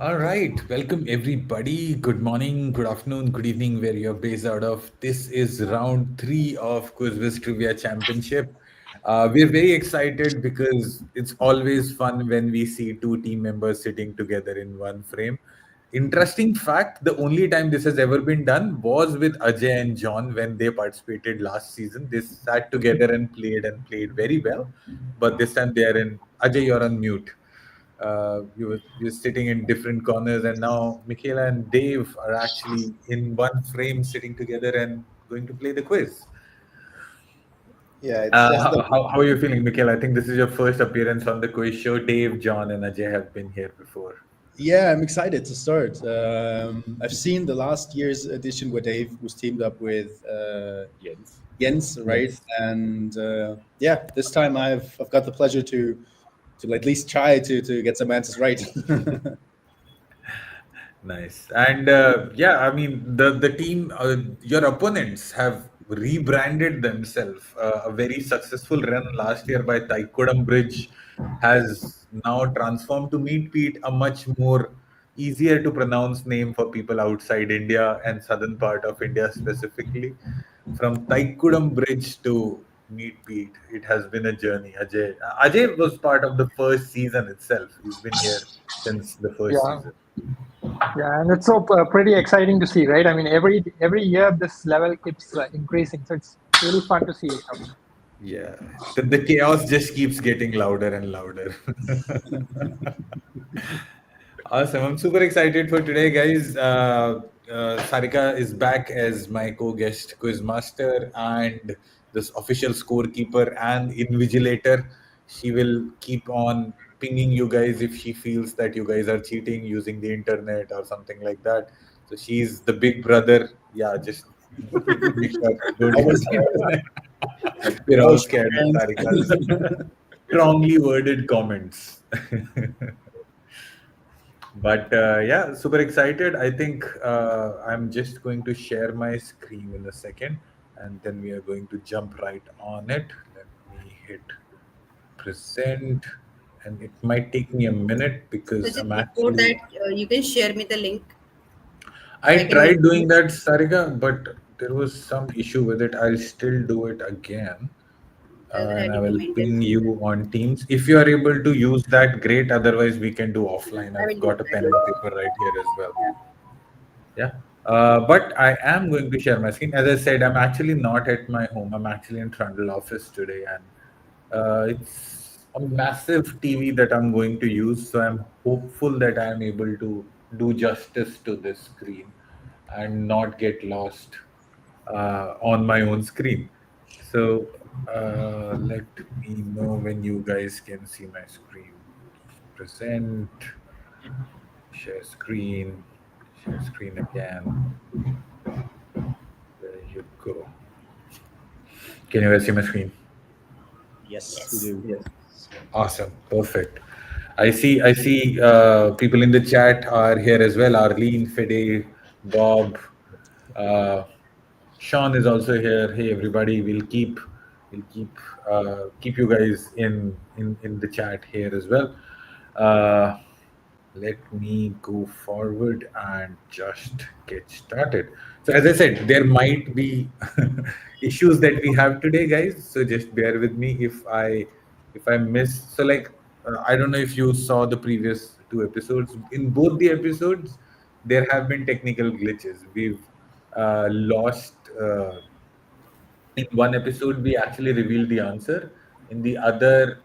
All right, welcome everybody. Good morning, good afternoon, good evening, where you're based out of. This is round three of Quiz Trivia Championship. We're very excited because it's always fun when we see two team members sitting together in one frame. Interesting fact, the only time this has ever been done was with Ajay and John when they participated last season. They sat together and played very well. But this time they are in. Ajay, you're on mute. You were sitting in different corners, and now Michaela and Dave are actually in one frame, sitting together and going to play the quiz. Yeah, it's just the How are you feeling, Michaela? I think this is your first appearance on the quiz show. Dave, John, and Ajay have been here before. yeah. I'm excited to start. I've seen the last year's edition where Dave was teamed up with Jens, right? Yes. And yeah, this time I've got the pleasure to at least try to get some answers right. Nice. And yeah, I mean, the team, your opponents have rebranded themselves. A very successful run last year by Thaikudam Bridge has now transformed to Meet Pete, a much more easier to pronounce name for people outside India and southern part of India specifically. From Thaikudam Bridge to Meet Pete, it has been a journey. Ajay was part of the first season itself. He's been here since the first Yeah, season. yeah, and it's so pretty exciting to see, right? I mean, every year this level keeps increasing, so it's really fun to see it. Yeah, the chaos just keeps getting louder and louder. Awesome. I'm super excited for today, guys. Sarika is back as my co-guest quiz master and this official scorekeeper and invigilator. She will keep on pinging you guys if she feels that you guys are cheating using the internet or something like that. So she's the big brother. Yeah, just make sure don't I use was the internet. We're no all short scared of Sarika's hands. strongly worded comments. But yeah, super excited. I think I'm just going to share my screen in a second and then we are going to jump right on it. Let me hit present and it might take me a minute So because just I'm before that, actually. you can share me the link so I I can open tried doing it. that, Sarika, but there was some issue with it. I'll still do it again. I will And add I you to will my ping interview. you on Teams. If you are able to use that, great. Otherwise, we can do offline. I I've will do. got a pen and paper right here as well. Yeah. Yeah. But I am going to share my screen. As I said, I'm actually not at my home. I'm actually in Trundle office today, and it's a massive TV that I'm going to use. So I'm hopeful that I am able to do justice to this screen and not get lost on my own screen. So let me know when you guys can see my screen. Present, share screen again. There you go. Can you guys see my screen? Yes, we Yes. do. Yes. Awesome. Perfect. I see people in the chat are here as well. Arlene, Fede, Bob, uh, Sean is also here. Hey everybody, we'll keep you guys in the chat here as well. Uh, Let me go forward and just get started. So, as I said, there might be issues that we have today, guys. So just bear with me if I miss. So, like, I don't know if you saw the previous two episodes. In both the episodes, there have been technical glitches. We've lost. In one episode, we actually revealed the answer. In the other,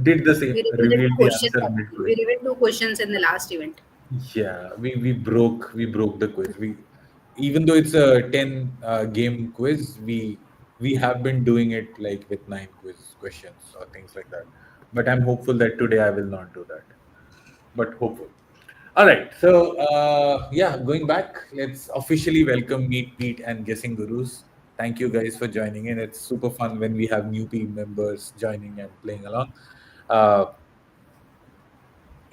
did the same, We revealed revealed the questions. answer We midway. revealed two questions in the last event. Yeah, we broke the quiz. We Even though it's a 10 game quiz, we have been doing it like with 9 quiz questions or things like that. But I'm hopeful that today I will not do that. But hopeful. All right. So yeah, going back, let's officially welcome Meet Pete and Guessing Gurus. Thank you guys for joining in. It's super fun when we have new team members joining and playing along. Uh,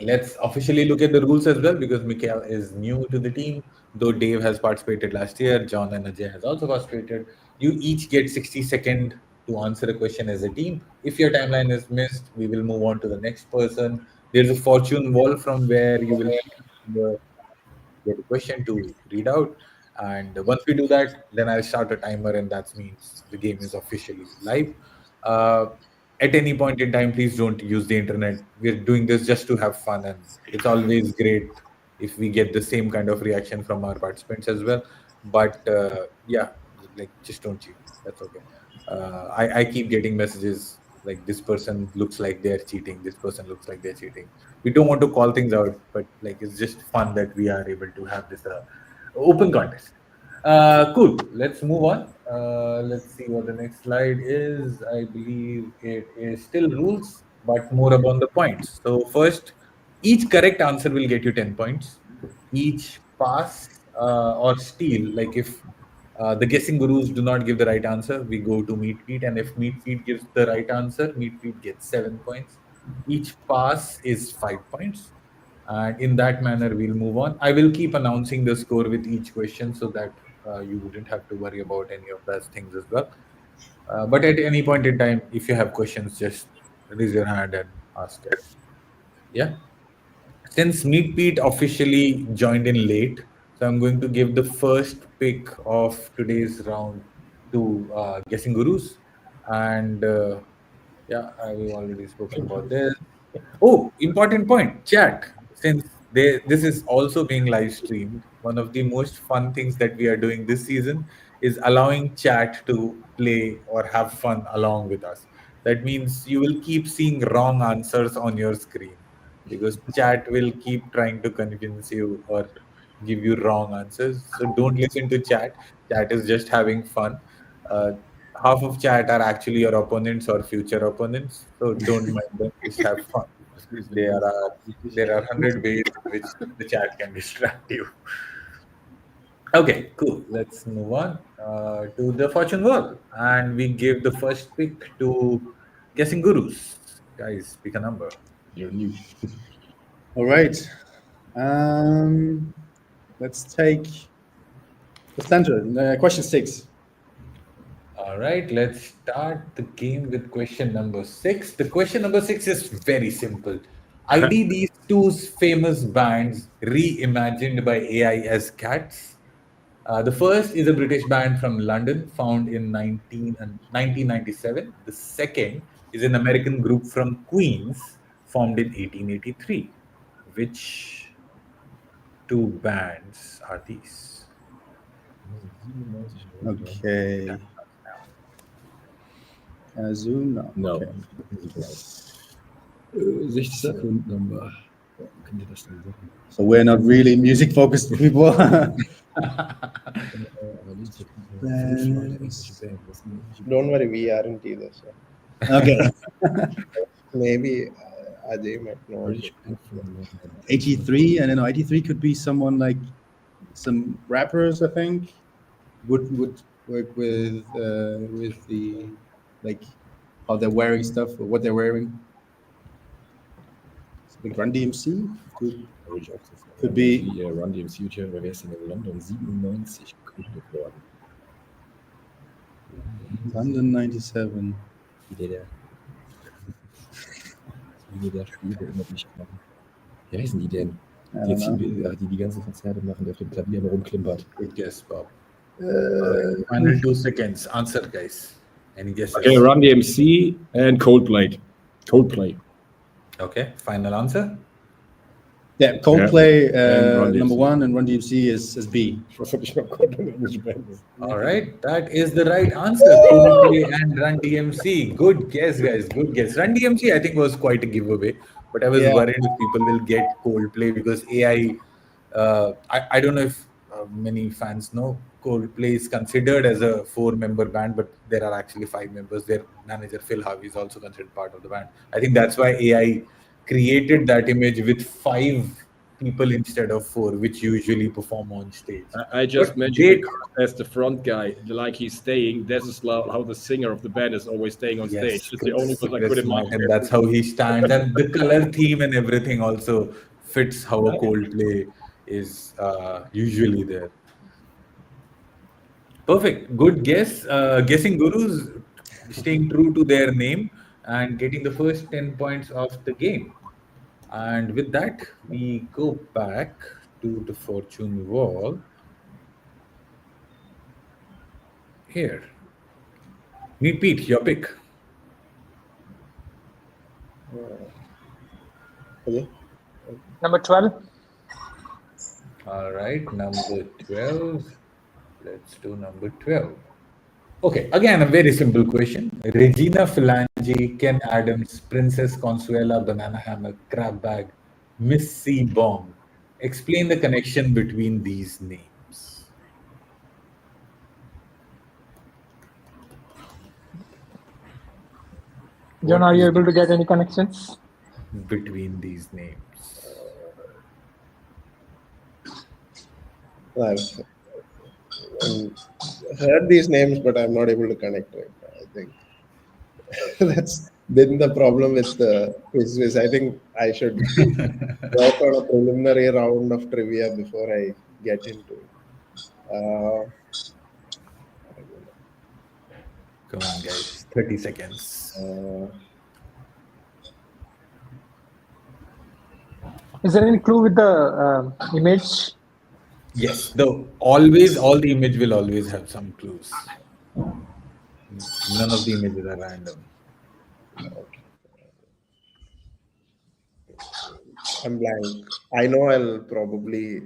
Let's officially look at the rules as well because Mikhail is new to the team. Though Dave has participated last year, John and Ajay has also participated. You each get 60 seconds to answer a question as a team. If your timeline is missed, we will move on to the next person. There's a fortune wall from where you will pick get a question to read out. And once we do that, then I'll start a timer, and that means the game is officially live. Uh, at any point in time, please don't use the internet. We're doing this just to have fun, and it's always great if we get the same kind of reaction from our participants as well. But yeah, like just don't cheat. That's okay. I keep getting messages like this person looks like they're cheating. This person looks like they're cheating. We don't want to call things out, but like it's just fun that we are able to have this open contest. Cool. Let's move on. Let's see what the next slide is. I believe it is still rules, but more about the points. So first, each correct answer will get you 10 points. Each pass or steal, like if the guessing gurus do not give the right answer, we go to Meat Feet, and if Meat Feet gives the right answer, Meat Feet gets 7 points. Each pass is 5 points, and in that manner, we'll move on. I will keep announcing the score with each question so that you wouldn't have to worry about any of those things as well. But at any point in time, if you have questions, just raise your hand and ask it. Yeah. Since Meat Pete officially joined in late, so I'm going to give the first pick of today's round to Guessing Gurus. And yeah, I've already spoken about this. Oh, important point, chat. Since this is also being live streamed, one of the most fun things that we are doing this season is allowing chat to play or have fun along with us. That means you will keep seeing wrong answers on your screen because chat will keep trying to convince you or give you wrong answers. So don't listen to chat. Chat is just having fun. Uh, Half of chat are actually your opponents or future opponents. So don't mind them. Just have fun. There are there are 100 ways in which the chat can distract you. Okay, cool. Let's move on to the fortune wall, and we give the first pick to guessing gurus. Guys, pick a number. You're new. All right. Let's take the center. Question 6. All right, let's start the game with question number 6. The question number 6 is very simple. ID these two famous bands reimagined by AI as cats. The first is a British band from London, found in 1997. The second is an American group from Queens, formed in 1883. Which two bands are these? Okay. Can I zoom? No. No. Okay. 60 Sekunden number. Könnt ihr das dann sagen? So we're not really music focused people. Aber nicht so englische Band. Was sind Don't worry, we aren't either. So Okay. maybe Ajay might know. British band from 83, and I know 83 could be someone like some rappers, I think, would work with the like how they're wearing stuff or what they're wearing. So like Run DMC could be. Run DMC Future, wer ist denn in London 97 gegründet worden? London 97. Wie der Spiele immer nicht machen. Wie heißen die denn? I don't Die ganzen Konzerte machen, der auf dem Klavier immer rumklimpert. Good guess, Bob. Final 2 seconds. Answer, guys. Any guesses? Okay, Run DMC and Coldplay. Okay, final answer. Yeah, Coldplay And Run number DMC. 1 and Run DMC is B. Was hab ich noch gehört, welche Band ist? All right, that is the right answer. Coldplay and Run DMC. Good guess, guys. Good guess. Run DMC, I think, was quite a giveaway, but I was Yeah. worried if people will get Coldplay because AI. I don't know if many fans know Coldplay is considered as a 4-member band, but there are actually 5 members. Their manager Phil Harvey is also considered part of the band. I think that's why AI created that image with 5 people instead of 4, which usually perform on stage. I just But mentioned they- it as the front guy, like he's staying. This is how the singer of the band is always staying on stage. It's the only one I Chris could imagine. Martin, that's how he stands, and the color theme and everything also fits how a Coldplay is usually there. Perfect, good guess. Guessing gurus staying true to their name and getting the first 10 points of the game. And with that, we go back to the fortune wall. Here. Meet Pete, your pick. Okay. Number 12. All right, number 12. Let's do number 12. Okay, again, a very simple question. Regina Phalange, Ken Adams, Princess Consuela, Banana Hammock, Crab Bag, Miss C. Bong. Explain the connection between these names. John, What are you is able to get any connections? between these names? I've heard these names, but I'm not able to connect it. I think that's been the problem with the quiz. I think I should work on a preliminary round of trivia before I get into it. Come on, guys. 30 seconds. Is there any clue with the image? Yes, though always all the image will always have some clues. None of the images are random. I'm blank. I know I'll probably,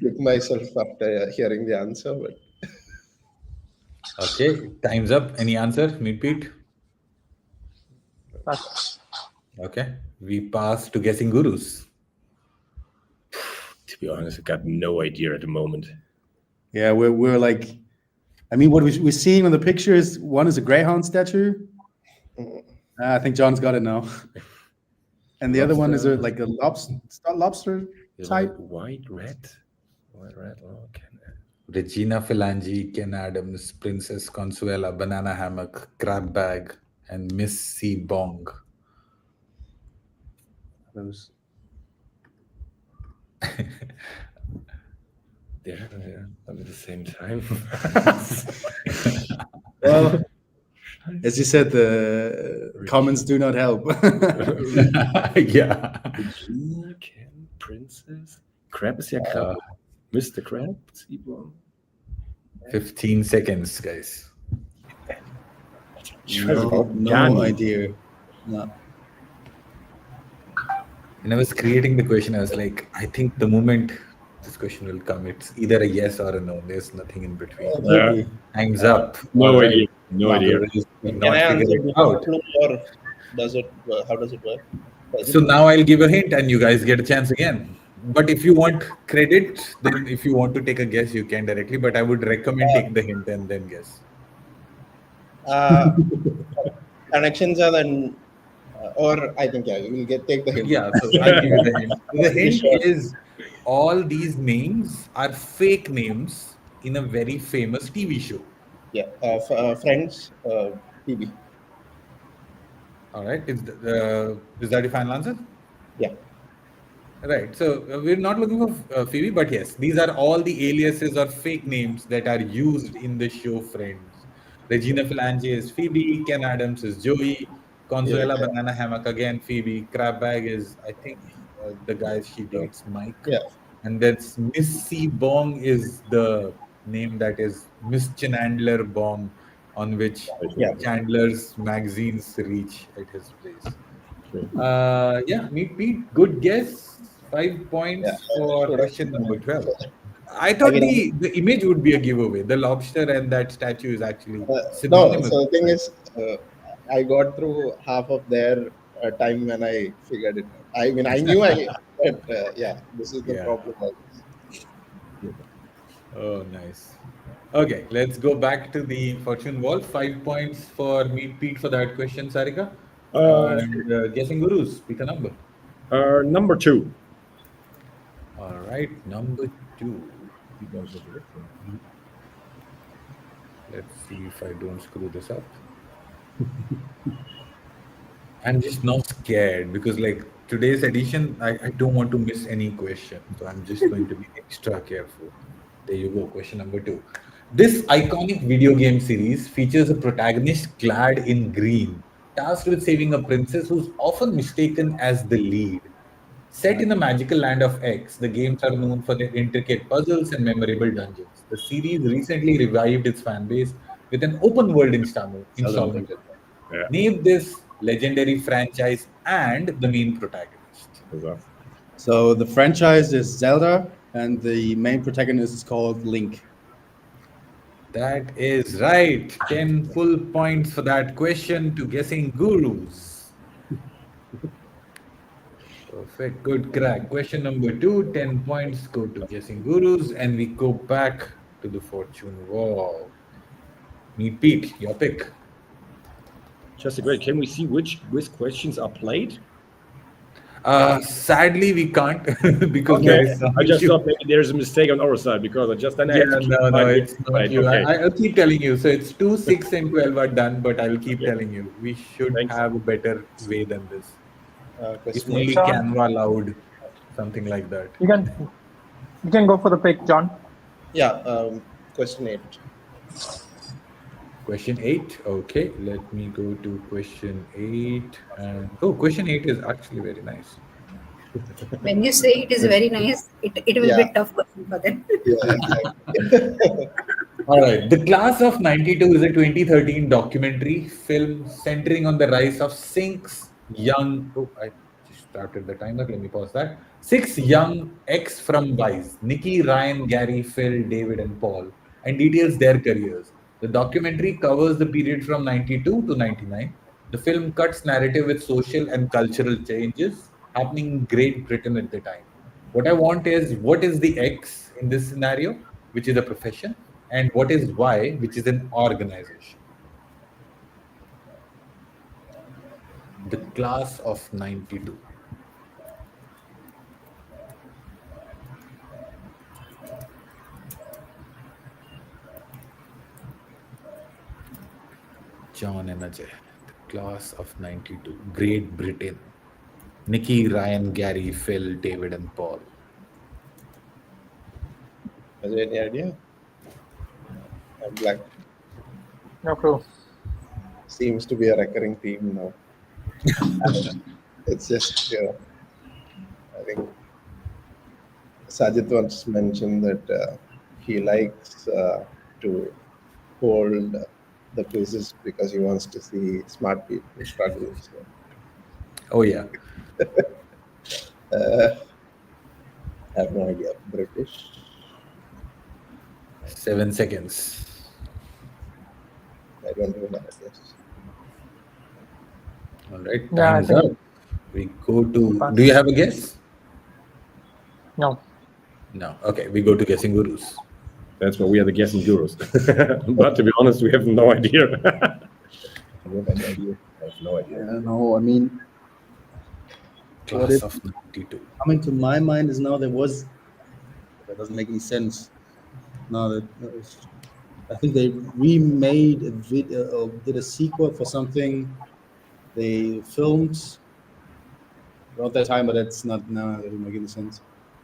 kick myself after hearing the answer, but Okay, time's up. Any answer? Meet Pete? Pass. Okay, we pass to guessing gurus. To be honest, I got no idea at the moment. Yeah, we're like, I mean, what we're seeing on the pictures, one is a greyhound statue. I think John's got it now. And the other one is like a lobster type. White, red. Oh, Regina Phalange, Ken Adams, Princess Consuela, Banana Hammock, Crab Bag, and Miss C. Bong. Those. Yeah, at the same time. Well, as you said, the comments do not help. Yeah. Ken, Princess, Crab is ja Crab. Mr. Crab, Seaborn. 15 seconds, guys. No idea. No. When I was creating the question, I was like, I think the moment this question will come, it's either a yes or a no. There's nothing in between. Yeah. Time's up. No All idea. No idea. can Not I answer figure it with out. a clue, or does it? How does it work? So now I'll give a hint and you guys get a chance again. But if you want credit, then if you want to take a guess, you can directly. But I would recommend take the hint and then guess. Connections are then, or I think we'll take the hint. Yeah, so I'll give you the hint. The hint is all these names are fake names in a very famous TV show. Yeah, Friends, TV. All right. Is that your final answer? Yeah. Right. So we're not looking for Phoebe, but yes, these are all the aliases or fake names that are used in the show Friends. Regina Phalange is Phoebe, Ken Adams is Joey, Consuela Banana Hammock again Phoebe, Crab Bag is, I think, the guy she dates, Mike. Yeah. And then Miss C. Bong is the name that is Miss Chandler Bong, on which Chandler's magazines reach at his place. Meet Pete. Good guess. 5 points for question number 12. I thought the image would be a giveaway. The lobster and that statue is actually synonymous. No, so the thing is, I got through half of their time when I figured it out. I mean, I knew but this is the problem. Oh, nice. Okay, let's go back to the fortune wall. 5 points for Meet Pete for that question, Sarika. And guessing gurus, pick a number. Number 2. All right, number 2. Let's see if I don't screw this up. I'm just now scared because like today's edition, I don't want to miss any question. So I'm just going to be extra careful. There you go, question number 2. This iconic video game series features a protagonist clad in green tasked with saving a princess who's often mistaken as the lead. Set in the magical land of X, the games are known for their intricate puzzles and memorable dungeons. The series recently revived its fan base with an open world Zelda installment. Link. Yeah. Name this legendary franchise and the main protagonist. So, So the franchise is Zelda, and the main protagonist is called Link. That is right. 10 full points for that question to Guessing Gurus. Perfect. Good crack. Question number 2, 10 points go to Guessing Gurus, and we go back to the fortune wall. Meet Pete, your pick. just a great. Can we see which questions are played? Sadly, we can't because Okay. there's some I just issue. thought maybe there's a mistake on our side because I just then I Yeah, had to keep no, my- it's not right, you. okay. I'll keep telling you. So it's 2, 6, and 12 are done, but I'll keep telling you. We should Thanks. have a better way than this. If Question only 8. Sean? Canva allowed something like that. You can go for the pick, John. Yeah, question 8. Question 8. Okay, let me go to question 8. And question 8 is actually very nice. When you say it is very nice, it will be Yeah. tough question for them. Yeah, exactly. All right. The Class of 92 is a 2013 documentary film centering on the rise of six young. Oh, I just started the timer. Let me pause that. 6 young ex from Vice: Nikki, Ryan, Gary, Phil, David, and Paul, and details their careers. The documentary covers the period from 92 to 99. The film cuts narrative with social and cultural changes happening in Great Britain at the time. What I want is, what is the X in this scenario, which is a profession, and what is Y, which is an organization. The Class of 92. John and Ajay. The Class of 92. Great Britain. Nikki, Ryan, Gary, Phil, David, and Paul. Has any idea? I'm blank. No clue. Seems to be a recurring theme now. It's just, I think Sajid once mentioned that he likes to hold the quizzes because he wants to see smart people struggle. So, Oh, yeah. I have no idea. British. 7 seconds. I don't even know. Yes. All right. Yeah, I Time's think- up. We go to. Do you have a guess? No. No. Okay. We go to Guessing Gurus. That's why we are the guessing gurus. But to be honest, we have no idea. I don't have any idea. I have no I idea. don't know. I mean, Class if- of 92. coming to my mind is now there was. That doesn't make any sense. No, I think they remade a video, or did a sequel for something they filmed around that time, but that's not. No, that doesn't make any sense.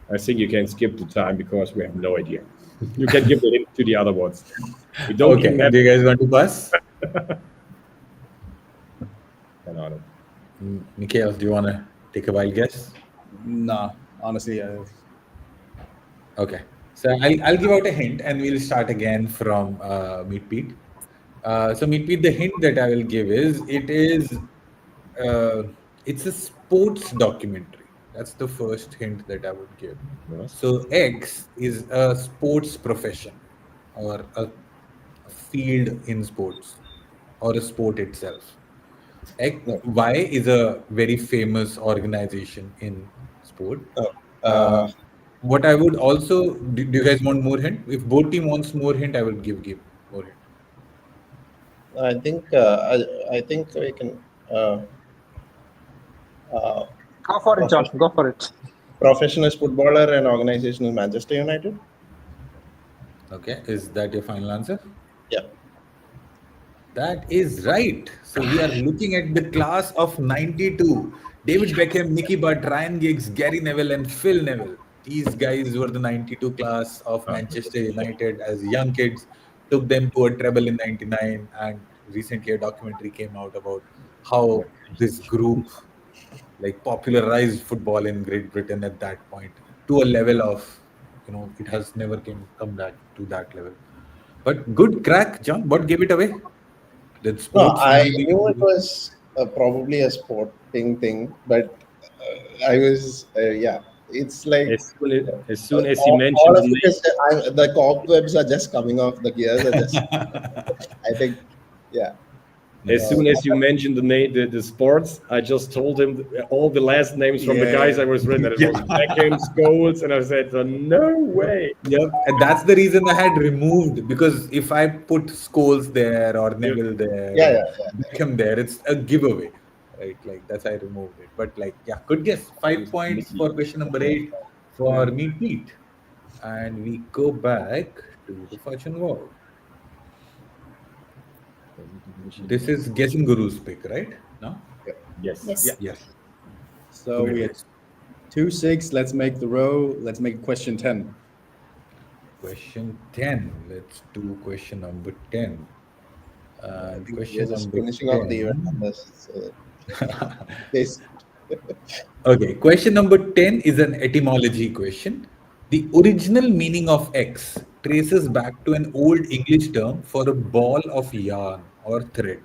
I think you can skip the time because we have no idea. You can give the hint to the other ones. We don't Okay. even have Do you guys want to pass? an honor. Mikhail, do you want to take a wild guess? Nah, honestly, Okay. So I'll give out a hint and we'll start again from Meet Pete. So Meet Pete, the hint that I will give is it's a sports documentary. That's the first hint that I would give. Yes. So X is a sports profession or a field in sports or a sport itself. Y is a very famous organization in sport. What I would also do you guys want more hint? If both team wants more hint, I will give more hint. I think we can. Go for it, John. Go for it. Professional footballer and organization is Manchester United. Okay, is that your final answer? Yeah. That is right. So we are looking at the Class of 92. David Beckham, Nicky Butt, Ryan Giggs, Gary Neville, and Phil Neville. These guys were the 92 class of Manchester United as young kids, took them to a treble in 99 and recently a documentary came out about how this group like popularized football in Great Britain at that point to a level of, it has never come back to that level. But good crack, John. What gave it away? Did No, sports I maybe? knew it was probably a sporting thing, but I was, yeah, it's like As soon as he all mentioned the of it name, is, the cobwebs are just coming off, the gears are just, I think, yeah. as soon as you mentioned the sports, I just told him all the last names from the guys Yeah. I was written. And it was Yeah. Beckham, Scholes, and I said, no way. Yep, and that's the reason I had removed, because if I put Scholes there or Yeah. Neville there Yeah, or yeah, yeah. Beckham there, it's a giveaway, right? Like that's why I removed it. But like, yeah, good guess. 5 points for question number 8 for me, Pete. And we go back to the fortune wall. This is guessing Guru's pick, right? No? Yes. Yeah. Yes. Yes. So Go ahead, we had guys. 2-6. Let's make the row. Let's make question 10. Question 10. Let's do question number 10. I And think we are question just number finishing off the event 10. numbers. Yes. Okay, question number 10 is an etymology question. The original meaning of X traces back to an old English term for a ball of yarn or thread.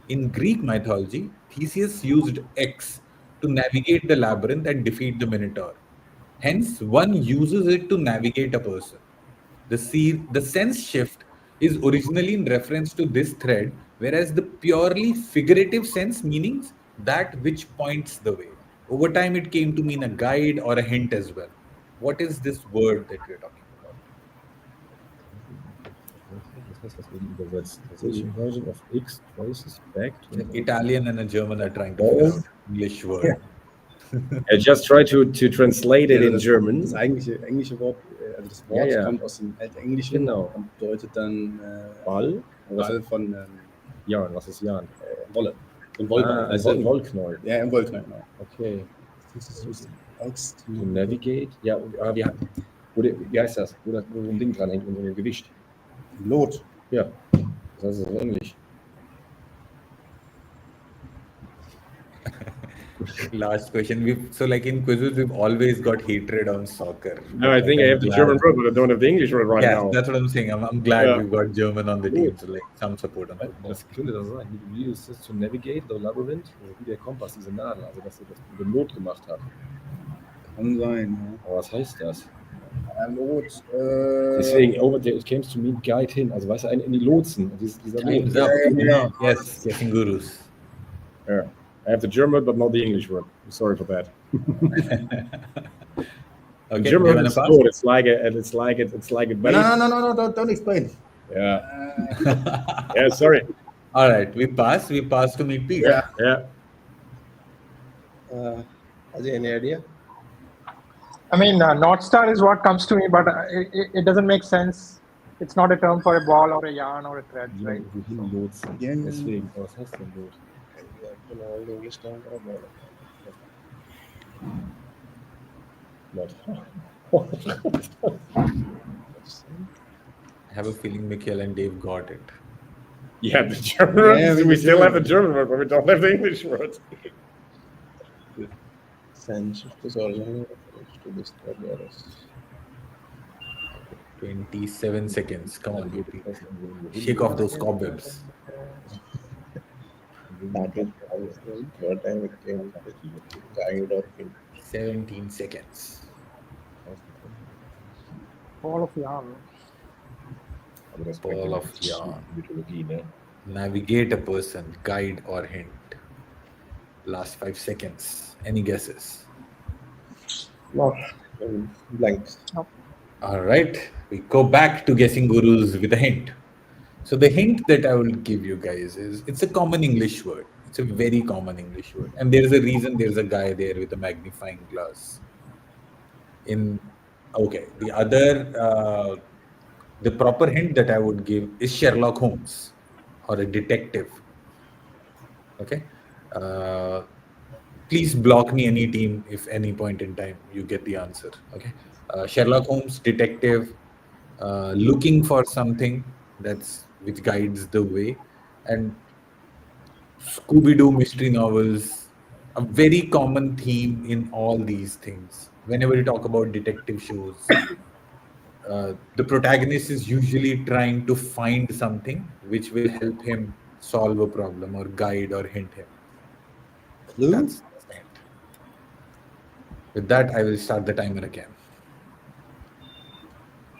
In Greek mythology, Theseus used X to navigate the labyrinth and defeat the Minotaur. Hence, one uses it to navigate a person. The sense shift is originally in reference to this thread, whereas the purely figurative sense meanings that which points the way. Over time, it came to mean a guide or a hint as well. What is this word that we are talking about? Das heißt, was eben übersetzt. Translation version of X traces back to The an Italian and a German are trying to figure out English word. I just try to translate it Also in das German. englische Wort, also das Wort Ja. kommt aus dem Altenglischen Genau. und bedeutet dann Ball? Ball von Jan, was ist Jan? Wolle. Ein Wollball. Also ein Wollknäuel. Ja, ein Wollknäuel, genau. Okay. Axt. To navigate? Ja, oder wie heißt das? Wo so ein Ding dran hängt und so ein Gewicht. Lot. Ja, das ist auf Englisch. Last question. So like in quizzes, we've always got hatred on soccer. No, I think I have the German word, but I don't have the English word right Yeah, now. that's what I'm saying. I'm glad Yeah. we've got German on the team, so like some support on football. Was könnte das sein? Wie ist das to navigate the labyrinth? Wie der Kompass, diese Nadel, also dass er das mit dem Lot gemacht hat. Kann sein, Aber was heißt das? ja. Lot. Deswegen, it came to me guide hin, also weißt du, in die Lotsen. Dieser Time's Lot. up. yeah. Yes, guessing gurus. Yeah. I have the German, but not the English word. I'm sorry for that. Okay, German you word wanna is pass? good. It's like a base. No, don't explain. Yeah. Yeah, sorry. All right, we pass to meet Pete. Yeah. Ajay, any idea? I mean, North Star is what comes to me, but it doesn't make sense. It's not a term for a ball or a yarn or a thread, right? Wohin lotsen? Ja. Deswegen, was heißt denn Lot? You know, all the English terms are about I have a feeling Mikhail and Dave got it. Yeah, the German word. Yeah, We still have the German word, but we don't have the English word. sense shift is originally reference to this thread, whereas 27 seconds. Come on, Pete. Shake off those cobwebs. battle third time it came to guide or hint. 17 seconds. Ball of yarn. Aber das Ball of yarn. Mythologie, ne? Navigate a person, guide or hint. Last 5 seconds. Any guesses? No, blank. All right, we go back to guessing gurus with a hint. So the hint that I will give you guys is it's a common English word. It's a very common English word, and there is a reason. There's a guy there with a magnifying glass. The proper hint that I would give is Sherlock Holmes or a detective. Okay. Please block me any team if any point in time you get the answer. Okay. Sherlock Holmes, detective, looking for something which guides the way. And Scooby-Doo mystery novels, a very common theme in all these things. Whenever you talk about detective shows, the protagonist is usually trying to find something which will help him solve a problem or guide or hint him. Clue? That's the hint. With that, I will start the timer again.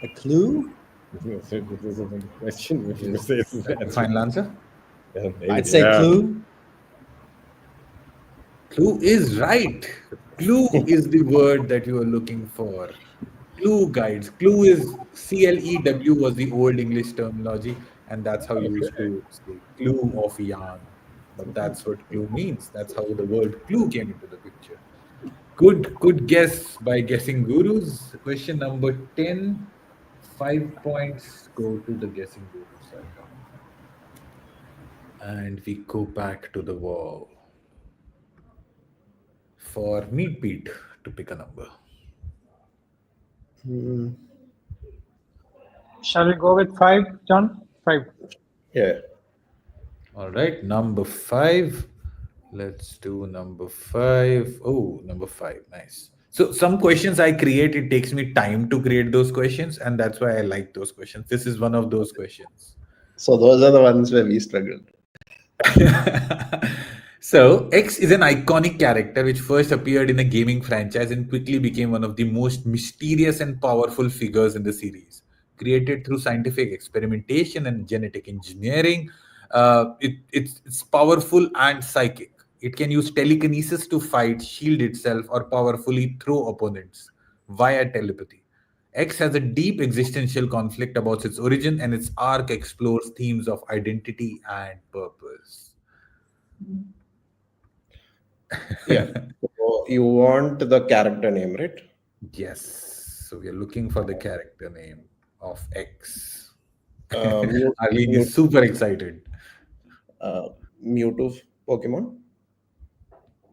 A clue? This is a question. If you say it's Is an that your answer. final answer? Yeah, maybe. I'd say Yeah. clue. Clue is right. Clue is the word that you are looking for. Clue guides. Clue is CLEW was the old English terminology, and that's how you used to say clue of yarn. But that's what clue means. That's how the word clue came into the picture. Good guess by guessing gurus. Question number 10. 5 points go to the guessing guru side. And we go back to the wall for Meat Beat to pick a number. Shall we go with 5, John? 5. Yeah. All right, number 5. Let's do number 5. Oh, number 5. Nice. So some questions I create, it takes me time to create those questions, and that's why I like those questions. This is one of those questions. So those are the ones where we struggled. So, X is an iconic character which first appeared in a gaming franchise and quickly became one of the most mysterious and powerful figures in the series. Created through scientific experimentation and genetic engineering, it's powerful and psychic. It can use telekinesis to fight, shield itself, or powerfully throw opponents via telepathy. X has a deep existential conflict about its origin, and its arc explores themes of identity and purpose. Yeah. So you want the character name, right? Yes. So we are looking for the character name of X. Mew, Arlene Mew, is super excited. Mewtwo Pokemon.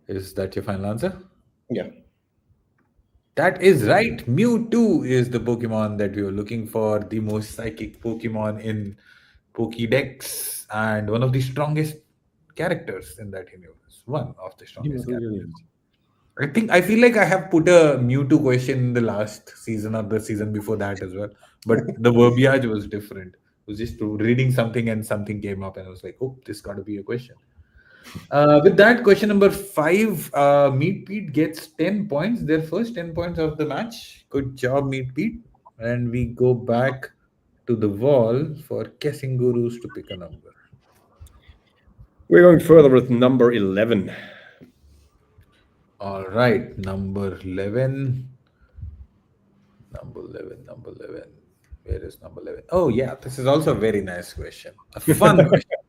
Is that your final answer? Yeah. That is right. Mewtwo is the Pokemon that we were looking for, the most psychic Pokemon in Pokédex, and one of the strongest characters in that universe. One of the strongest characters. I feel like I have put a Mewtwo question in the last season or the season before that as well, but the verbiage was different. It was just reading something and something came up, and I was like, "Oh, this got to be a question." With that, question number 5, Meat Pete gets 10 points. Their first 10 points of the match. Good job, Meat Pete. And we go back to the wall for guessing gurus to pick a number. We're going further with number 11. All right, number 11. Number 11, number 11. Where is number 11? Oh, yeah, this is also a very nice question. A fun question.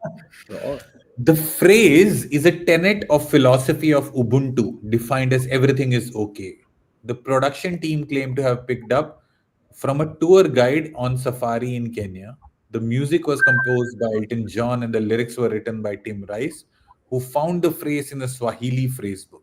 The phrase is a tenet of philosophy of Ubuntu, defined as everything is okay. The production team claimed to have picked up from a tour guide on safari in Kenya. The music was composed by Elton John and the lyrics were written by Tim Rice, who found the phrase in a Swahili phrasebook.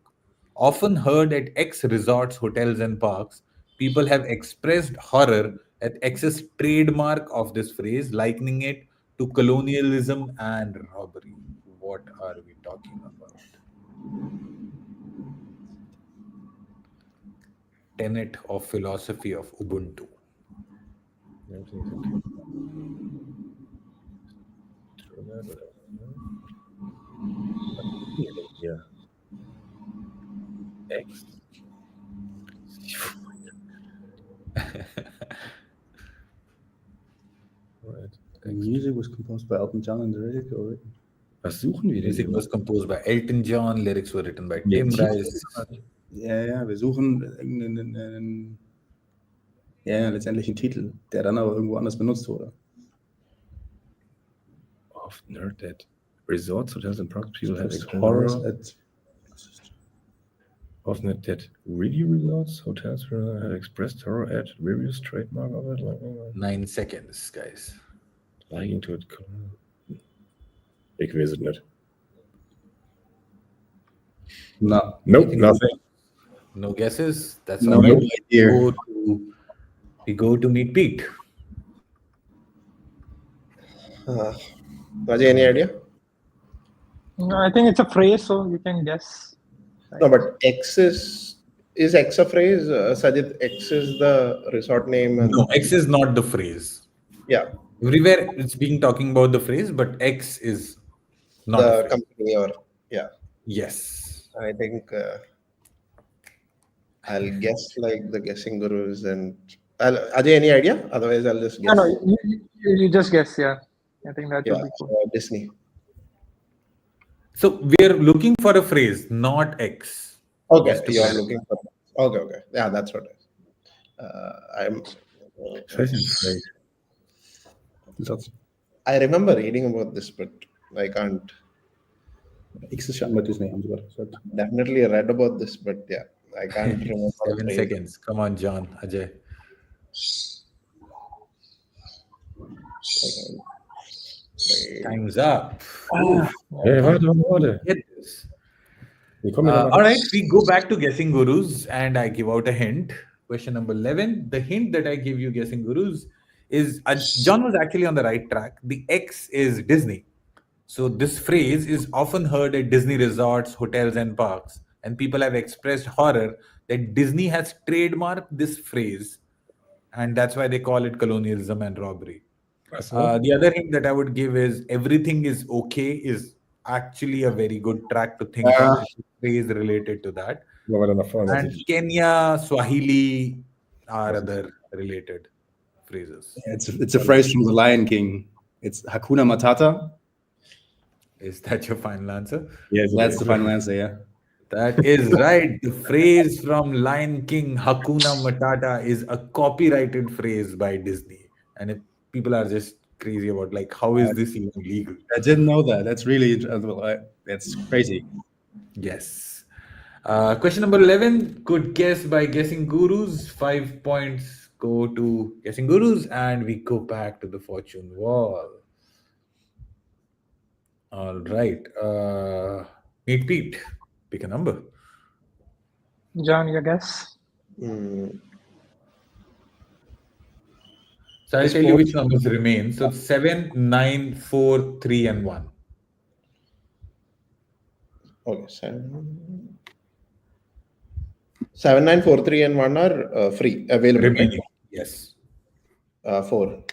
Often heard at X resorts, hotels, and parks, people have expressed horror at X's trademark of this phrase, likening it to colonialism and robbery. What are we talking about? Tenet of philosophy of Ubuntu. Yeah. X. Right. The music was composed by Elton John and the lyrics were written. Was suchen wir denn? Music was composed by Elton John, lyrics were written by Nee, Tim Titel Rice. Ja, wir suchen irgendeinen, ja, letztendlich einen Titel, der dann aber irgendwo anders benutzt wurde. Of nerd that resorts, hotels, and parks people have Horrors horror. at Of net that really resorts, hotels have expressed horror at various trademark of it. 9 seconds, guys. Liking to it. Ik weet het niet. No. Nope, nothing. No guesses? That's No all right. idea. We go to meet Pete. Rajay, any idea? No, I think it's a phrase, so you can guess. No, but X is X a phrase? Sajid, X is the resort name, No, and X is not the phrase. yeah, Everywhere it's being talking about the phrase, but X is not a the phrase. company or yeah. Yes. I think I'll guess like the guessing gurus and Ajay, any idea? Otherwise, I'll just No, guess. you just guess. Yeah, I think that Yeah, would be cool. Disney. So we're looking for a phrase, not X. Okay, Just to you are clarify. looking for. Okay, okay. Yeah, that's what it is. I'm. Phrase. I remember reading about this, but I can't. X ist scheinbar Disney, haben sie gerade gesagt. Definitely read about this, but yeah, I can't remember the 7 phrase. seconds. Come on, John, Ajay. Time's up. Hey, warte. Get this. Wir kommen ja All right, we go back to guessing gurus, and I give out a hint. Question number 11. The hint that I give you, guessing gurus, is John was actually on the right track. The X is Disney. So this phrase is often heard at Disney resorts, hotels, and parks, and people have expressed horror that Disney has trademarked this phrase, and that's why they call it colonialism and robbery. The other hint that I would give is everything is okay is actually a very good track to think of. It's a phrase related to that. weiter nach vorne. And Kenya, Swahili are other related phrases. It's a phrase from The Lion King. It's Hakuna Matata. Is that your final answer? Yes, That's the final answer, yeah. That is right. The phrase from Lion King, Hakuna Matata, is a copyrighted phrase by Disney. And if people are just crazy about like, how is this even legal? I didn't know that. That's really that's crazy. Yes. Question number 11. Good guess by guessing gurus. 5 points go to guessing gurus, and we go back to the fortune wall. All right. Meet Pete. Pick a number. John, your guess? Mm, So I'll tell you which numbers remain. So 7, 9, 4, 3, and 1. okay, 7, 9, 4, 3, and 1 are free, available. Remaining. Yes. 4.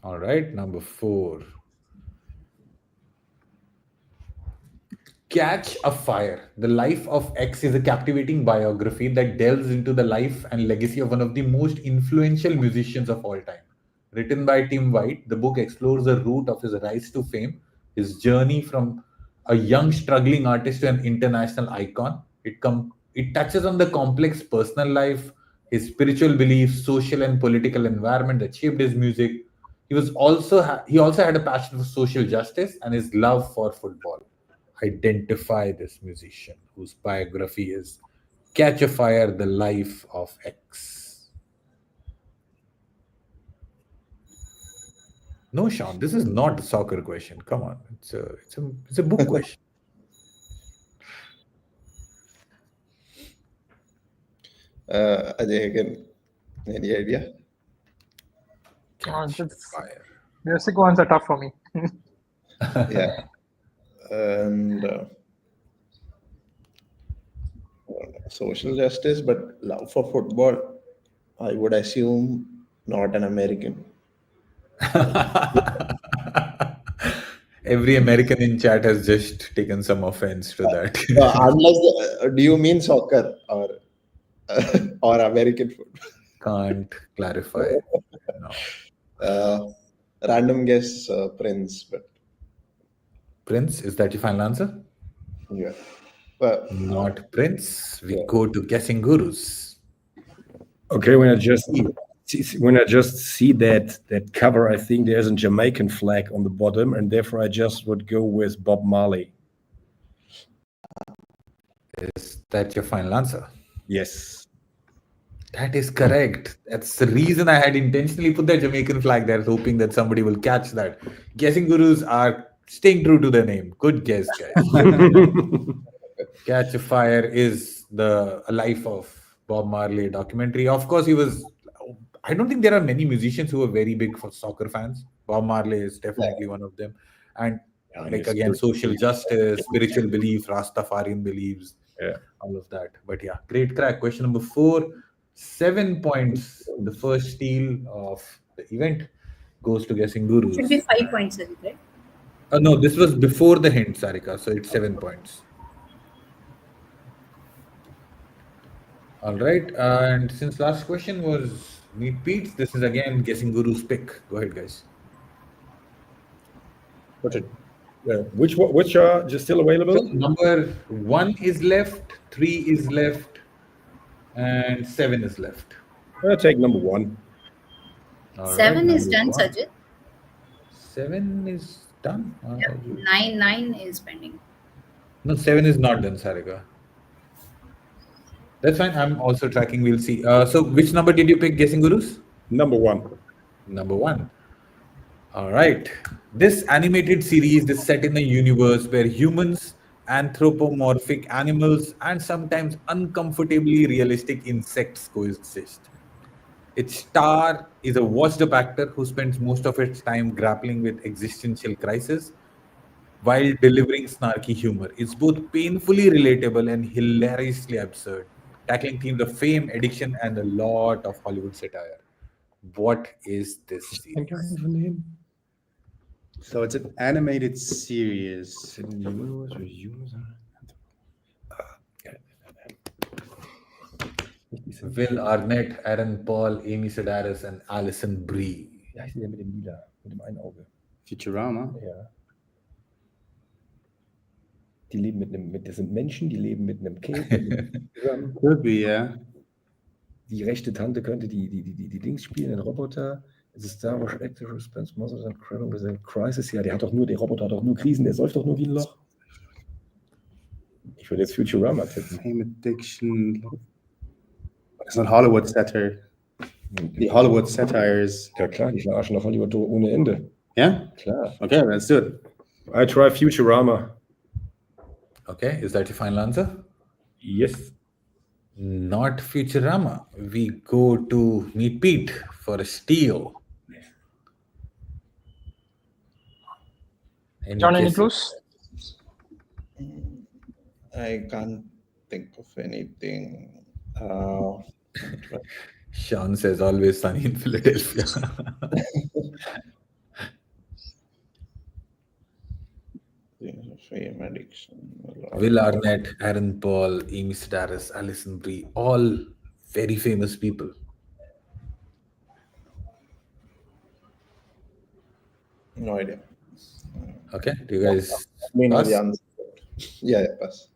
All right. Number 4. Catch a Fire. The Life of X is a captivating biography that delves into the life and legacy of one of the most influential musicians of all time. Written by Tim White, the book explores the route of his rise to fame, his journey from a young struggling artist to an international icon. It touches on the complex personal life, his spiritual beliefs, social and political environment that shaped his music. He also had a passion for social justice and his love for football. Identify this musician whose biography is Catch a Fire, The Life of X. No, Sean, this is not a soccer question. Come on, it's a book question. Ajay, again, any idea? Catch a That's- Fire. Basic ones are tough for me. Yeah. And social justice, but love for football, I would assume not an American. Every American in chat has just taken some offense to that. Unless, do you mean soccer or American football? Can't clarify. No. Random guess, Prince, but Prince, is that your final answer? yeah. But Not Prince. We go to guessing gurus. Okay, when I just see that cover, I think there's a Jamaican flag on the bottom, and therefore I just would go with Bob Marley. Is that your final answer? Yes. That is correct. That's the reason I had intentionally put that Jamaican flag there, hoping that somebody will catch that. Guessing gurus are staying true to their name. Good guess, guys. Catch a Fire is the life of Bob Marley documentary. Of course, I don't think there are many musicians who are very big for soccer fans. Bob Marley is definitely one of them. And Like again, social justice, spiritual belief, Rastafarian beliefs, Yeah. all of that. But yeah, great crack. Question number 4, 7 points. The first steal of the event goes to Guessing It should be Gurus. 5 points, Ajit, right? No, this was before the hint, Sarika, so it's 7 points. All right, and since last question was Meet Pete's, this is again Guessing Guru's pick. Go ahead, guys. Put it. Which are just still available? So number 1 is left, 3 is left, and 7 is left. I'll take number 1. All right, 7 is number done, 1. Sajid. 7 is done. Yeah. 9 is pending. No, 7 is not done, Sarika. That's fine. I'm also tracking. We'll see. So, which number did you pick, Guessing Gurus? Number 1. Number 1. All right. This animated series is set in a universe where humans, anthropomorphic animals, and sometimes uncomfortably realistic insects coexist. Its star is a washed-up actor who spends most of its time grappling with existential crisis while delivering snarky humor. It's both painfully relatable and hilariously absurd, tackling themes of fame, addiction, and a lot of Hollywood satire. What is this series? So it's an animated series. Will Arnett, Aaron Paul, Amy Sedaris, and Alison Brie. Wie heißt der mit dem Lila, mit dem einen Auge? Futurama. Ja. Die leben das sind Menschen, die leben mit einem Kind zusammen. Could be, yeah. Die rechte Tante könnte die Dings spielen, den Roboter. Es ist Star Wars Active Suspense, Monsters and Crisis. Ja, der Roboter hat doch nur Krisen, der säuft doch nur wie ein Loch. Ich würde jetzt Futurama tippen. Fame Addiction. It's not Hollywood satire. The Hollywood satires. Ja klar, die verarschen nach Hollywood ohne Ende. Yeah? Klar. Okay, let's do it. I try Futurama. Okay, is that your final answer? Yes. Not Futurama. We go to Meet Pete for a steal. John, any guesses? clues? I can't think of anything. Sean says always sunny in Philadelphia. Fame addiction. Will Arnett, Aaron Paul, Amy Sedaris, Alison Brie, all very famous people. No idea. Okay, do you guys May know pass? the answer. Yeah, pass.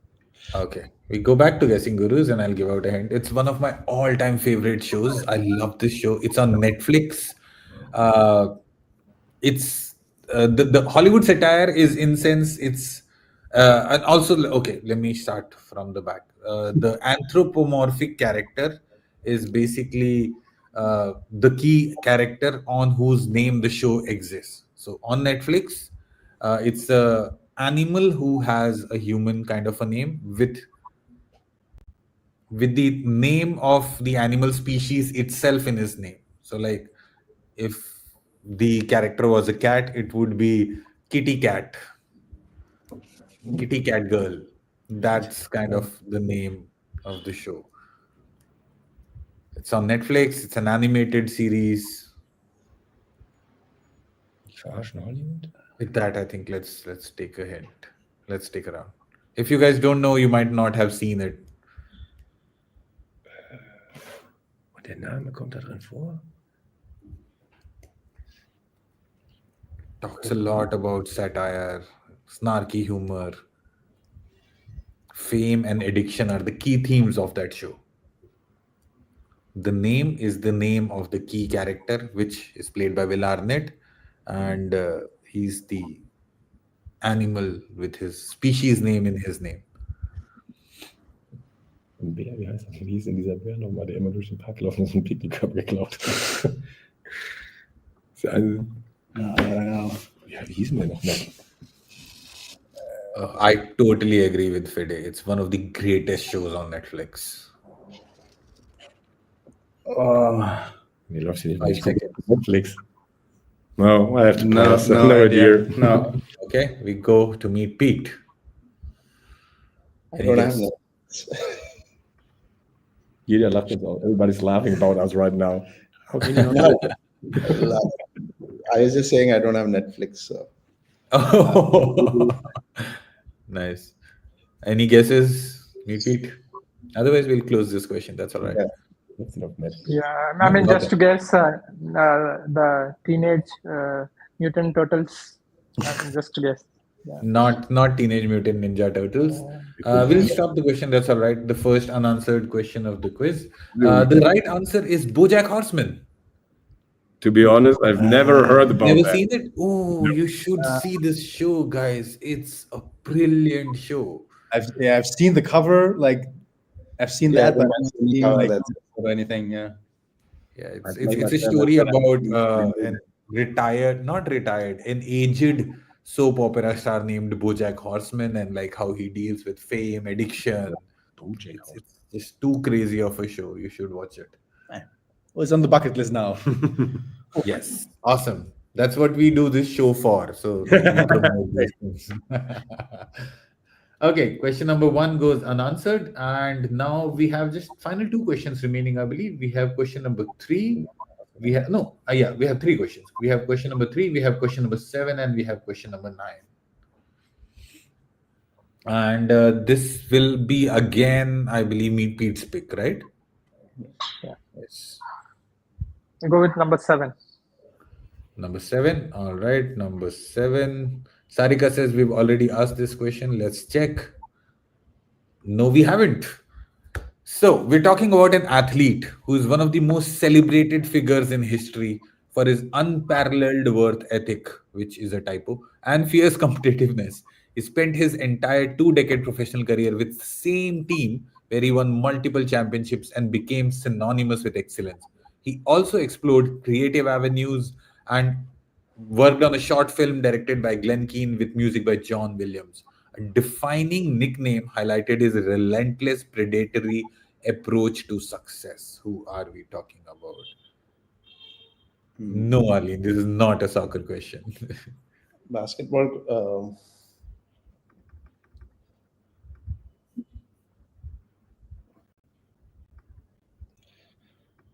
Okay, we go back to Guessing Gurus and I'll give out a hint. It's one of my all-time favorite shows. I love this show. It's on Netflix. It's the Hollywood satire is in sense it's and also okay. Let me start from the back. The anthropomorphic character is basically the key character on whose name the show exists. So on Netflix, it's a animal who has a human kind of a name with the name of the animal species itself in his name. So like if the character was a cat, it would be kitty cat girl. That's kind of the name of the show. It's on Netflix. It's an animated series. Verarschen Hollywood? With that, I think let's take a hint. Let's stick around. If you guys don't know, you might not have seen it. Und der Name kommt da drin vor? Talks a lot about satire, snarky humor. Fame and addiction are the key themes of that show. The name is the name of the key character, which is played by Will Arnett, and he's the animal with his species name in his name. Ein Bär, wie heißt das? Wie hieß denn dieser Bär nochmal, der immer durch den Park laufen und so einen Picknick geklaut hat? Ist ja ein, No, I don't know. ja, wie hieß denn der nochmal? I totally agree with Fede. It's one of the greatest shows on Netflix. Oh, Nee, läuft hier nicht. 5 Ich gucke seconds. Netflix. No, I have to No, pass. no No idea. idea. No. Okay, we go to meet Pete. I Any don't have guess? Netflix. Yeah, laughed about. Everybody's laughing about us right now. How can you not? No, I was just saying I don't have Netflix. So Oh, nice. Any guesses, meet Pete? Otherwise, we'll close this question. That's all right. yeah, That's not Netflix. Yeah, I No, mean, not just to guess, the Teenage Mutant Turtles. Just to guess. Yeah. not Teenage Mutant Ninja Turtles. We'll stop the question. That's all right. The first unanswered question of the quiz. The right answer is BoJack Horseman. To be honest, I've never heard about Never that. seen it? Oh, you should see this show, guys. It's a brilliant show. I've seen the cover, like I've seen yeah. I that, but think I I've haven't seen seen how like that's. or anything. Yeah. Yeah, it's I've it's, made it's a myself story a- about an retired, not retired, an aged soap opera star named BoJack Horseman, and like how he deals with fame, addiction. BoJack It's just too crazy of a show. You should watch it. Well, it's on the bucket list now. Yes, awesome. That's what we do this show for. So like, we promote these things. Okay, question number one goes unanswered, and now we have just final two questions remaining. I believe we have question number three. We have no, yeah, we have three questions. We have question number three, we have question number seven, and we have question number nine. And this will be again, I believe, Meet Pete's pick, right? Yeah. Yes. We go with number 7. Number seven. All right, number seven. Sarika says we've already asked this question. Let's check. No, we haven't. So, we're talking about an athlete who is one of the most celebrated figures in history for his unparalleled worth ethic, which is a typo, and fierce competitiveness. He spent his entire 2 decade professional career with the same team where he won multiple championships and became synonymous with excellence. He also explored creative avenues and worked on a short film directed by Glenn Keane with music by John Williams. A defining nickname highlighted his relentless predatory approach to success. Who are we talking about? No, Arlene, this is not a soccer question. Basketball.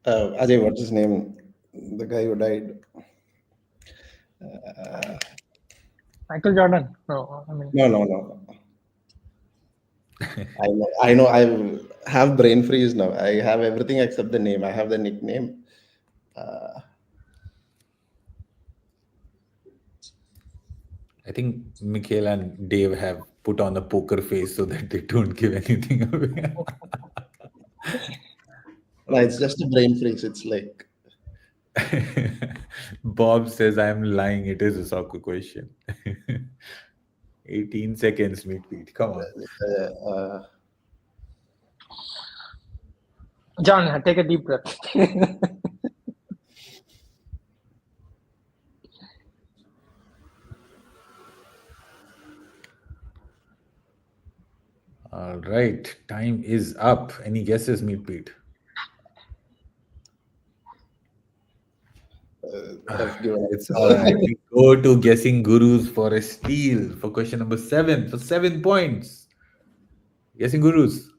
Ajay, what's his name? The guy who died. Michael Jordan. No, I mean, No. I know. I have brain freeze now. I have everything except the name. I have the nickname. I think Mikhail and Dave have put on a poker face so that they don't give anything away. No, it's just a brain freeze. It's like Bob says I'm lying. It is a soccer question. 18 seconds, meet Pete. Come on. John, take a deep breath. All right. Time is up. Any guesses, meet Pete? I've given up. It's all right. We go to guessing gurus for a steal for question number 7 for 7 points. Guessing gurus.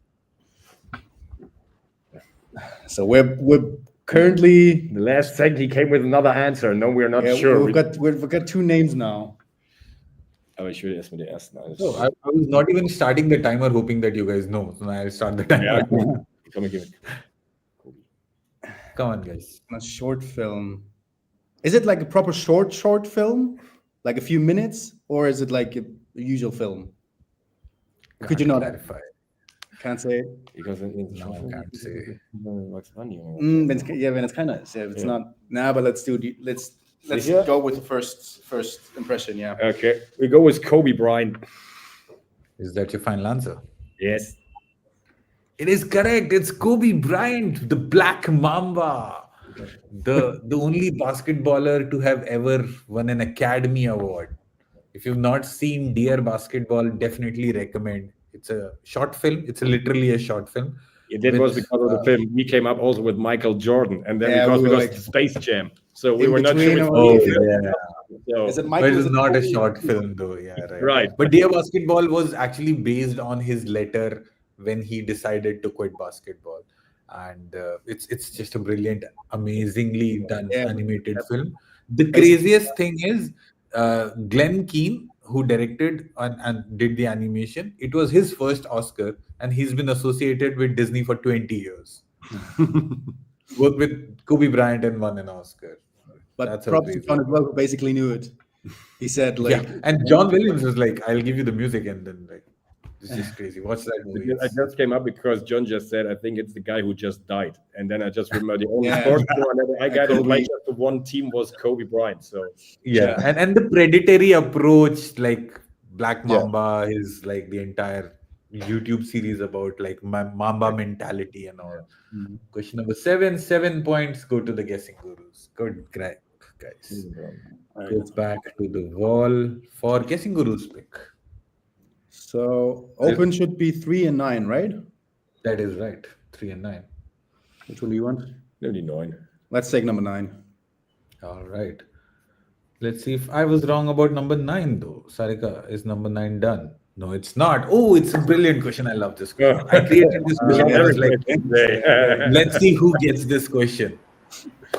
So we're currently The last second he came with another answer. No, we're not sure. we've got 2 names now. Aber ich will erstmal die ersten alles. So I was not even starting the timer, hoping that you guys know. So now I'll start the timer. Yeah, come and give it. Come on, guys. A short film. Is it like a proper short film, like a few minutes, or is it like a usual film? Could you not clarify? Can't say it. Because in No, I can't say. When it's kind of. Yeah, it's not. Nah, but let's Sicher? go with the first impression. Yeah. Okay, we go with Kobe Bryant. Is that your final answer? Yes. It is correct. It's Kobe Bryant, the Black Mamba, the only basketballer to have ever won an Academy Award. If you've not seen Dear Basketball, definitely recommend. It's a short film. It's literally a short film. That was which because of the film. We came up also with Michael Jordan, and then Yeah, because we were because like Space Jam. So we in were not sure between which all one oh to these. film. yeah, So, Is it but Michael? it Is is it not a Kobe? short film though. Yeah, right. right. But Dear Basketball was actually based on his letter when he decided to quit basketball, and it's just a brilliant, amazingly done Yeah, animated film. The basically. craziest thing is Glenn Keane, who directed and did the animation. It was his first Oscar, and he's been associated with Disney for 20 years. Worked with Kobe Bryant and won an Oscar. But That's how props to crazy John it as is. well, who basically knew it. He said Yeah, like, and John Williams was like, "I'll give you the music," and then like, it's just crazy. Watch that movie. I It's just came up because John just said, I think it's the guy who just died. And then I just remember the only yeah, sports I got in Kobe. play just for one team was Kobe Bryant. So yeah, Yeah. and the predatory approach, like Black Yeah. Mamba, is like the entire YouTube series about like Mamba mentality and all. Mm. Question number 7, 7 points go to the guessing gurus. Good, great, guys. Go back to the wall for guessing gurus pick. So open should be 3 and 9, right? That is right. 3 and 9. Which one do you want? nearly 9. Let's take number 9. All right. Let's see if I was wrong about number 9, though. Sarika, is number 9 done? No, it's not. Oh, it's a brilliant question. I love this question. I created this question. I was like, let's see who gets this question.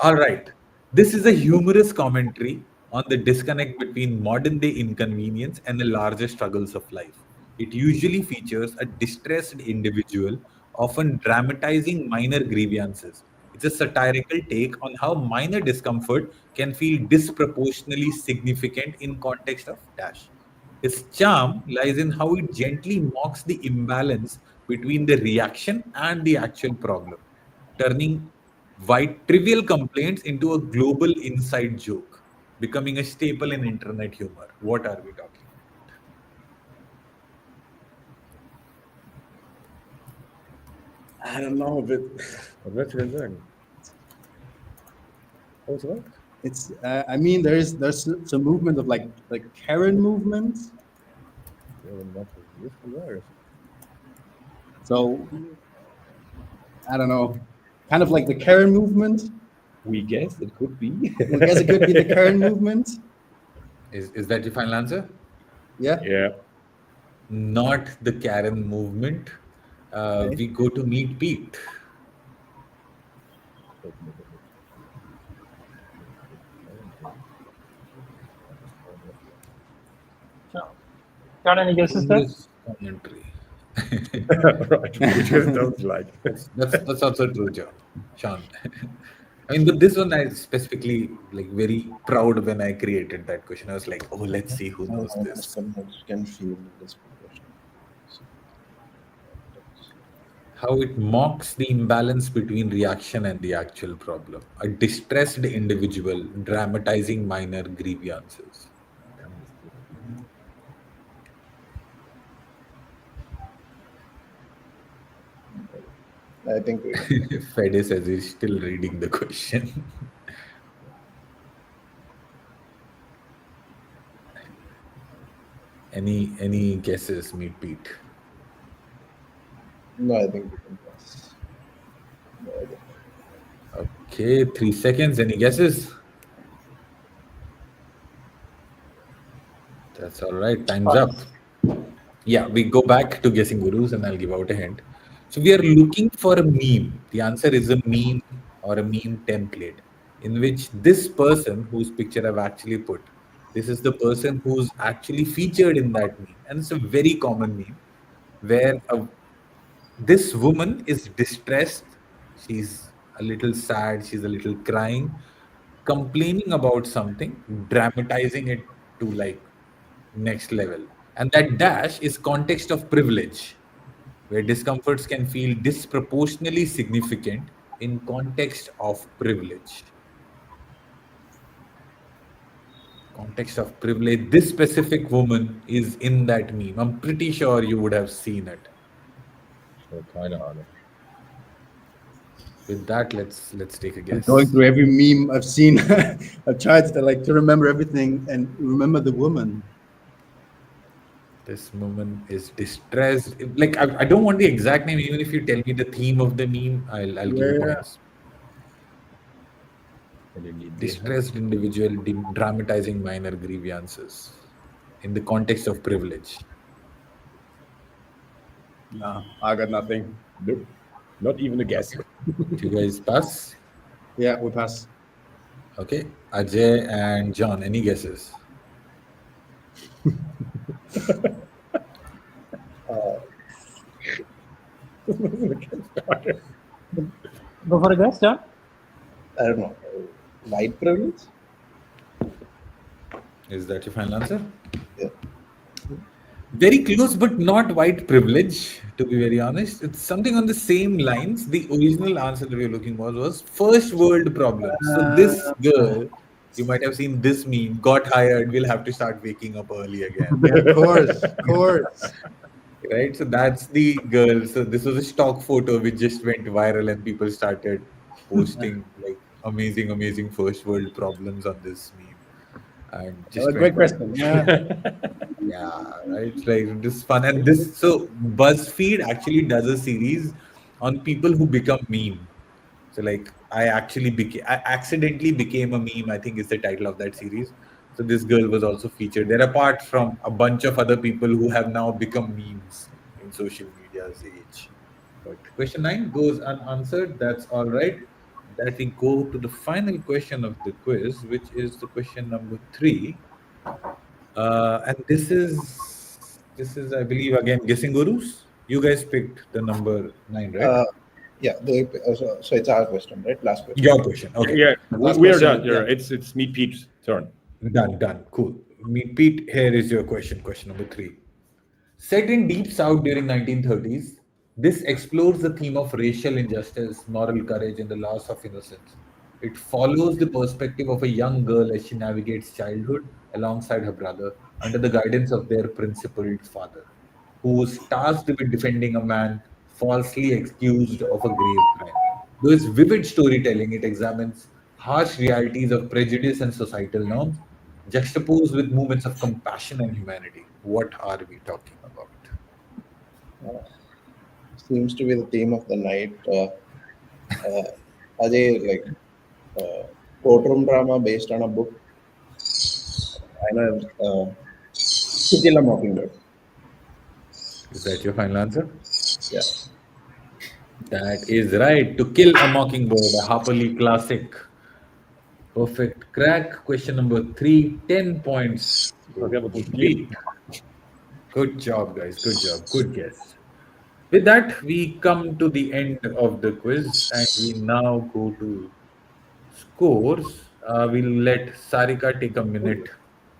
All right. This is a humorous commentary on the disconnect between modern day inconvenience and the larger struggles of life. It usually features a distressed individual, often dramatizing minor grievances. It's a satirical take on how minor discomfort can feel disproportionately significant in context of dash. Its charm lies in how it gently mocks the imbalance between the reaction and the actual problem, turning white trivial complaints into a global inside joke, becoming a staple in internet humor. What are we talking about? I don't know, but Was willst du denn sagen? Oh, so? it's. I mean, there's some movement of like Karen movement. So I don't know, kind of like the Karen movement. We guess it could be. I guess it could be the Karen movement. Is that your final answer? Yeah. Yeah. Not the Karen movement. We go to Meet Pete. Got any guesses there? English commentary. Right. Which one don't like? That's also true, John. Sean. I mean, but this one I specifically like very proud when I created that question. I was like, oh, let's see who knows this. Can feel this progression. How it mocks the imbalance between reaction and the actual problem. A distressed individual dramatizing minor grievances. I think Fede says he's still reading the question. Any guesses, Meet Pete? no, I think we can pass. No, I don't. Okay, 3 seconds. Any guesses? That's all right. Time's up. Yeah, we go back to guessing gurus and I'll give out a hint. So we are looking for a meme. The answer is a meme or a meme template in which this person whose picture I've actually put, this is the person who's actually featured in that meme. And it's a very common meme where this woman is distressed. She's a little sad. She's a little crying, complaining about something, dramatizing it to like next level. And that dash is context of privilege, where discomforts can feel disproportionately significant in context of privilege. Context of privilege. This specific woman is in that meme. I'm pretty sure you would have seen it. So keine Ahnung. With that, let's take a guess. Going through every meme I've seen, I've tried to remember everything and remember the woman. This woman is distressed. Like I don't want the exact name. Even if you tell me the theme of the meme, I'll give you Yeah. points. And you need the help. Distressed individual dramatizing minor grievances in the context of privilege. No, I got nothing. Nope. Not even a guess. Okay. Do you guys pass? Yeah, we pass. Okay. Ajay and John, any guesses? Go for a guess, John. I don't know. White privilege? Is that your final answer? Yeah. Very close, but not white privilege, to be very honest. It's something on the same lines. The original answer that we were looking for was first world problems. So this girl, you might have seen this meme, got hired, will have to start waking up early again. Yeah, of course, of course. Right? So that's the girl. So this was a stock photo which just went viral and people started posting like amazing, amazing first world problems on this meme. And just Great went question. Yeah. yeah, right. Like this fun and this. So BuzzFeed actually does a series on people who become meme. So like I accidentally became a meme. I think is the title of that series. So this girl was also featured there, apart from a bunch of other people who have now become memes in social media's age. But question 9 goes unanswered. That's all right. That we go to the final question of the quiz, which is the question number 3. And this is I believe again guessing gurus. You guys picked the number 9, right? Yeah, so it's our question, right? Last question. Your question. Okay. Yeah, Last we are question, done. yeah. It's me, Pete's turn. Done. Cool. Me, Pete, here is your question. Question number 3. Set in Deep South during 1930s, this explores the theme of racial injustice, moral courage, and the loss of innocence. It follows the perspective of a young girl as she navigates childhood alongside her brother under the guidance of their principled father, who was tasked with defending a man falsely accused of a grave crime. Though its vivid storytelling, it examines harsh realities of prejudice and societal norms, juxtaposed with moments of compassion and humanity. What are we talking about? Seems to be the theme of the night. Ajay, like courtroom drama based on a book. I know. To Kill a Mockingbird. Is that your final answer? Yeah. That is right. To Kill a Mockingbird, a Harper Lee classic. Perfect crack. Question number 3, 10 points. Pete. Good job, guys. Good job. Good guess. With that, we come to the end of the quiz and we now go to scores. We'll let Sarika take a minute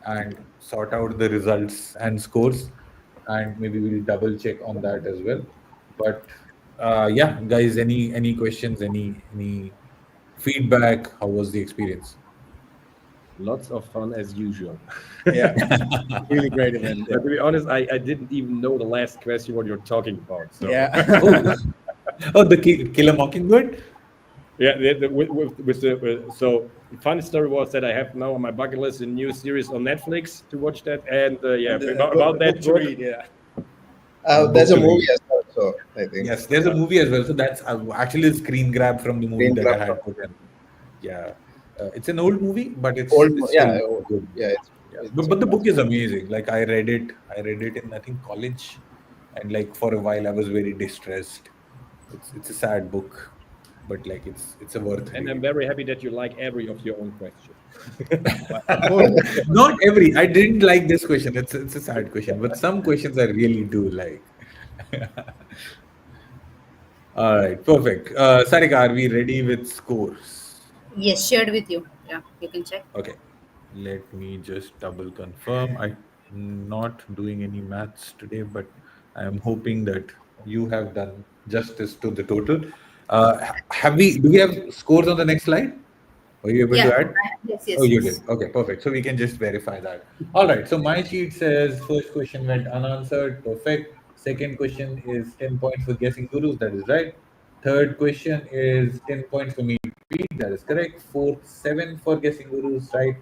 and sort out the results and scores, and maybe we'll double check on that as well. But yeah, guys, any questions, any feedback? How was the experience? Lots of fun as usual. Yeah. Really great event. But to be honest, I didn't even know the last question what you're talking about. So Yeah. Oh, the Kill a Mockingbird. yeah, with the so the funny story was that I have now on my bucket list a new series on Netflix to watch that, and yeah, about that to book. read, yeah. There's a Book to movie read. as well, so I think. Yes, there's a movie as well. So that's actually a screen grab from the movie Screen that I grab had from- put in. Yeah, it's an old movie, but it's, Old, it's yeah, still old. good. Yeah, Yeah. it's But the book is amazing. Like I read it. I read it in I think college, and like for a while I was very distressed. It's a sad book, but like it's a worth And I'm read. very happy that you like every of your own question. Not every. I didn't like this question. It's a sad question, but some questions I really do like. All right, perfect. Sarika, are we ready with scores? Yes, shared with you. Yeah, you can check. Okay, let me just double confirm. I'm not doing any maths today, but I am hoping that you have done justice to the total. Have we? Do we have scores on the next slide? Were you able Yeah. to add? Yes, Oh, yes, you yes. did. Okay, perfect. So we can just verify that. All right. So my sheet says first question went unanswered. Perfect. Second question is 10 points for guessing gurus. That is right. Third question is 10 points for me. Pete. That is correct. Fourth, 7 for guessing gurus. Right.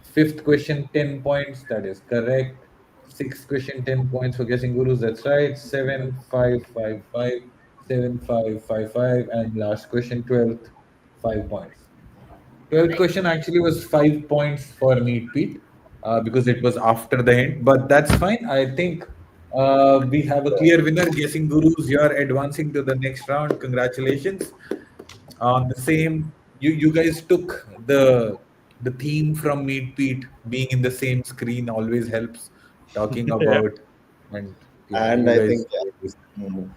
Fifth question, 10 points. That is correct. Sixth question, 10 points for guessing gurus. That's right. 7, 5, 5, 5, 7, 5, 5, 5. And last question, 12th, 5 points. 12th question actually was 5 points for Meat Pete because it was after the hint, but that's fine. I think we have a clear winner. Guessing gurus, you're advancing to the next round. Congratulations. On the same, you guys took the theme from Meat Pete. Being in the same screen always helps. Talking Yeah. about, and yeah, And you I guys. think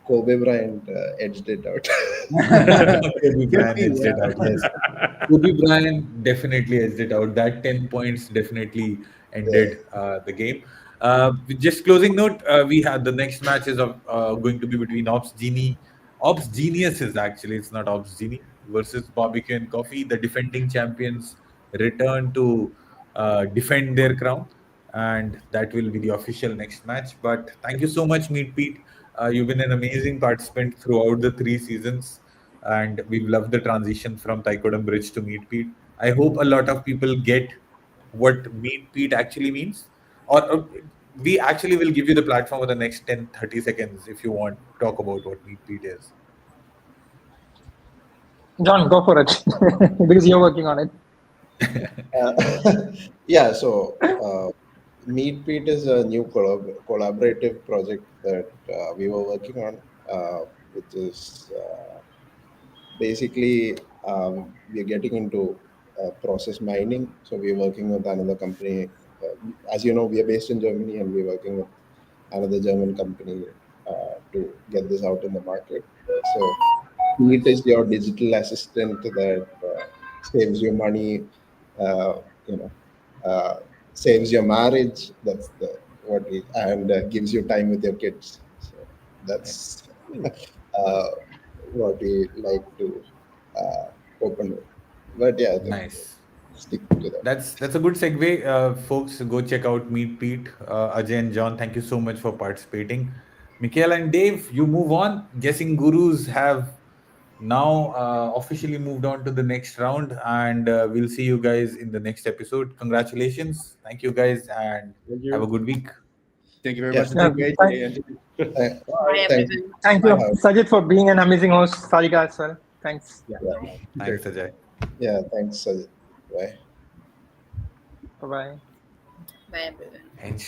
Kobe Bryant edged it out. Kobe Could Bryant be, edged it yeah. out. Yes, Kobe Bryant definitely edged it out. That 10 points definitely Yeah. ended the game. Just closing note, we had the next match is going to be between Ops Geniuses actually. It's not Ops Genie versus Barbecue and Coffee. The defending champions return to defend their crown, and that will be the official next match. But thank you so much, Meet Pete. You've been an amazing participant throughout the 3 seasons, and we've loved the transition from Taikodam Bridge to Meet Pete. I hope a lot of people get what Meet Pete actually means, or we actually will give you the platform for the next 10, 30 seconds if you want to talk about what Meet Pete is. John, go for it because you're working on it. Yeah, so Meet Pete is a new collaborative project that we were working on, which is basically we're getting into process mining. So we're working with another company. As you know, we are based in Germany and we're working with another German company to get this out in the market. So Meet is your digital assistant that saves you money, uh, you know, uh, saves your marriage. That's the what we and gives you time with your kids. So that's uh, what we like to uh, open with. But yeah, I think Nice. stick to that. That's a good segue, folks. Go check out Meet Pete, Ajay and John. Thank you so much for participating. Mikhail and Dave, you move on. Guessing gurus have now officially moved on to the next round, and we'll see you guys in the next episode. Congratulations. Thank you guys, and Thank have a you. good week. Thank you very Yeah, much. And Yeah, thank you, thank, AJ. And thank, Bye, thank everyone. thank you, you. Sajid, for being an amazing host. Sarika as well. Thanks. yeah, Yeah, Thanks, Ajay. yeah, thanks, Sajid. Bye. Bye bye. Bye, everyone. And